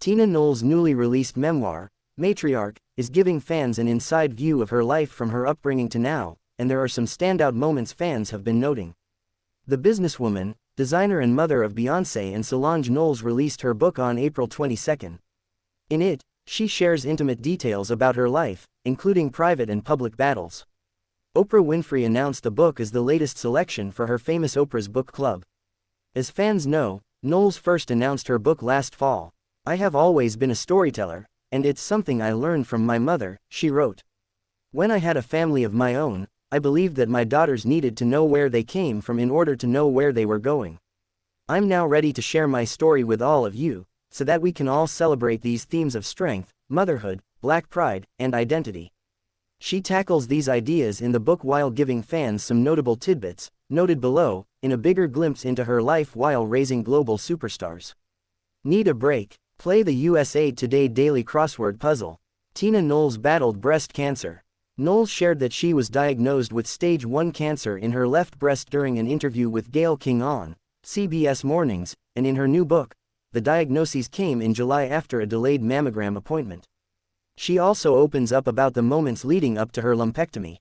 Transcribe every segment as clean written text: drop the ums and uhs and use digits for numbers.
Tina Knowles' newly released memoir, Matriarch, is giving fans an inside view of her life from her upbringing to now, and there are some standout moments fans have been noting. The businesswoman, designer and mother of Beyoncé and Solange Knowles released her book on April 22. In it, she shares intimate details about her life, including private and public battles. Oprah Winfrey announced the book as the latest selection for her famous Oprah's Book Club. As fans know, Knowles first announced her book last fall. "I have always been a storyteller, and it's something I learned from my mother," she wrote. "When I had a family of my own, I believed that my daughters needed to know where they came from in order to know where they were going. I'm now ready to share my story with all of you, so that we can all celebrate these themes of strength, motherhood, Black pride, and identity." She tackles these ideas in the book while giving fans some notable tidbits, noted below, in a bigger glimpse into her life while raising global superstars. Need a break? Play the USA Today Daily Crossword Puzzle. Tina Knowles battled breast cancer. Knowles shared that she was diagnosed with stage 1 cancer in her left breast during an interview with Gayle King on CBS Mornings, and in her new book, the diagnoses came in July after a delayed mammogram appointment. She also opens up about the moments leading up to her lumpectomy.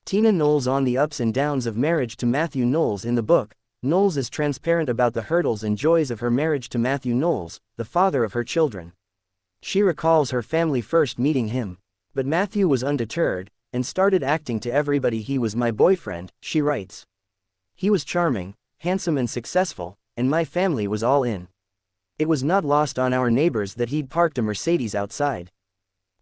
Tina Knowles on the ups and downs of marriage to Matthew Knowles. In the book, Knowles is transparent about the hurdles and joys of her marriage to Matthew Knowles, the father of her children. She recalls her family first meeting him. "But Matthew was undeterred, and started acting to everybody he was my boyfriend," she writes. "He was charming, handsome and successful, and my family was all in. It was not lost on our neighbors that he'd parked a Mercedes outside.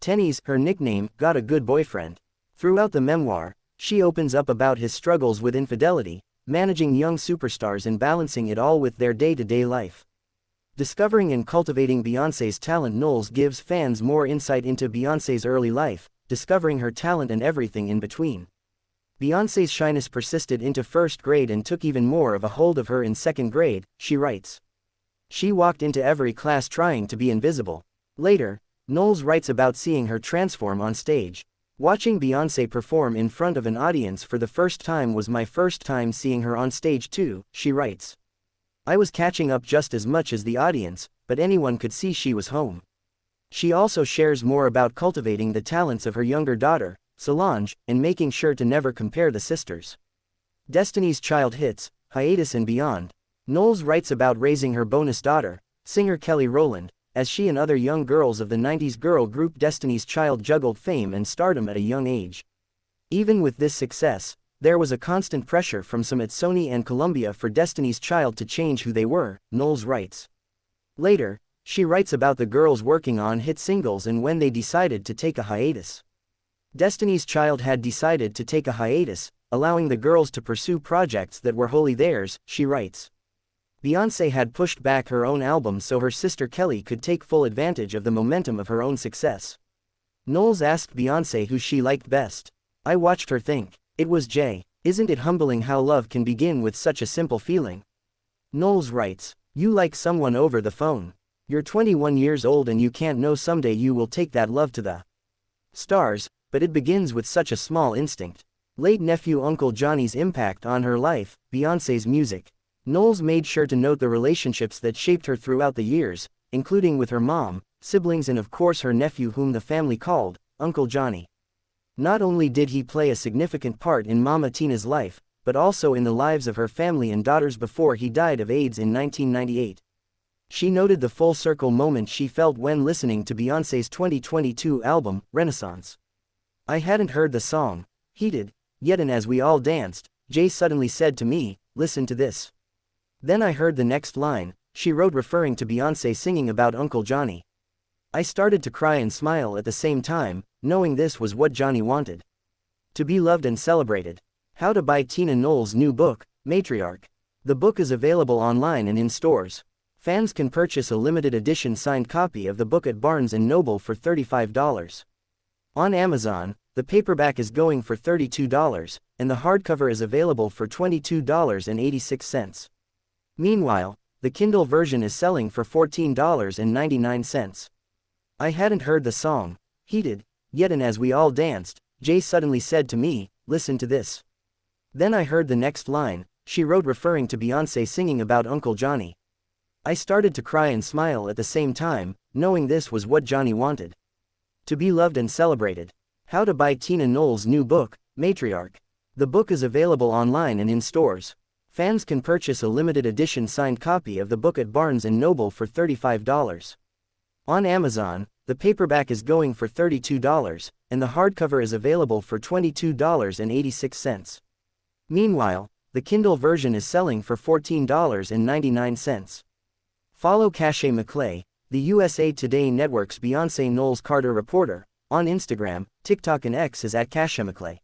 Tenny's, her nickname, got a good boyfriend." Throughout the memoir, she opens up about his struggles with infidelity, managing young superstars and balancing it all with their day-to-day life. Discovering and cultivating Beyoncé's talent. Knowles gives fans more insight into Beyoncé's early life, discovering her talent and everything in between. "Beyoncé's shyness persisted into first grade and took even more of a hold of her in second grade," she writes. "She walked into every class trying to be invisible." Later, Knowles writes about seeing her transform on stage. "Watching Beyoncé perform in front of an audience for the first time was my first time seeing her on stage too," she writes. "I was catching up just as much as the audience, but anyone could see she was home." She also shares more about cultivating the talents of her younger daughter, Solange, and making sure to never compare the sisters. Destiny's Child hits, hiatus and beyond. Knowles writes about raising her bonus daughter, singer Kelly Rowland, as she and other young girls of the 90s girl group Destiny's Child juggled fame and stardom at a young age. Even with this success, there was a constant pressure from some at Sony and Columbia for Destiny's Child to change who they were, Knowles writes. Later, she writes about the girls working on hit singles and when they decided to take a hiatus. Destiny's Child had decided to take a hiatus, allowing the girls to pursue projects that were wholly theirs, she writes. Beyoncé had pushed back her own album so her sister Kelly could take full advantage of the momentum of her own success. Knowles asked Beyoncé who she liked best. "I watched her think. It was Jay. Isn't it humbling how love can begin with such a simple feeling?" Knowles writes, "You like someone over the phone. You're 21 years old and you can't know someday you will take that love to the stars, but it begins with such a small instinct." Late nephew Uncle Johnny's impact on her life, Beyoncé's music. Knowles made sure to note the relationships that shaped her throughout the years, including with her mom, siblings and of course her nephew whom the family called Uncle Johnny. Not only did he play a significant part in Mama Tina's life, but also in the lives of her family and daughters before he died of AIDS in 1998. She noted the full circle moment she felt when listening to Beyoncé's 2022 album, Renaissance. "I hadn't heard the song, Heated, yet and as we all danced, Jay suddenly said to me, 'Listen to this.' Then I heard the next line," she wrote referring to Beyoncé singing about Uncle Johnny. "I started to cry and smile at the same time, knowing this was what Johnny wanted. To be loved and celebrated." How to buy Tina Knowles' new book, Matriarch. The book is available online and in stores. Fans can purchase a limited edition signed copy of the book at Barnes & Noble for $35. On Amazon, the paperback is going for $32, and the hardcover is available for $22.86. Meanwhile, the Kindle version is selling for $14.99. "I hadn't heard the song, Heated, yet and as we all danced, Jay suddenly said to me, 'Listen to this.' Then I heard the next line," she wrote referring to Beyoncé singing about Uncle Johnny. I started to cry and smile at the same time, knowing this was what Johnny wanted. To be loved and celebrated. How to buy Tina Knowles' new book, Matriarch. The book is available online and in stores. Fans can purchase a limited edition signed copy of the book at Barnes & Noble for $35. On Amazon, the paperback is going for $32, and the hardcover is available for $22.86. Meanwhile, the Kindle version is selling for $14.99. Follow Cache McClay, the USA Today Network's Beyoncé Knowles Carter reporter, on Instagram, TikTok and X is @CacheMcClay.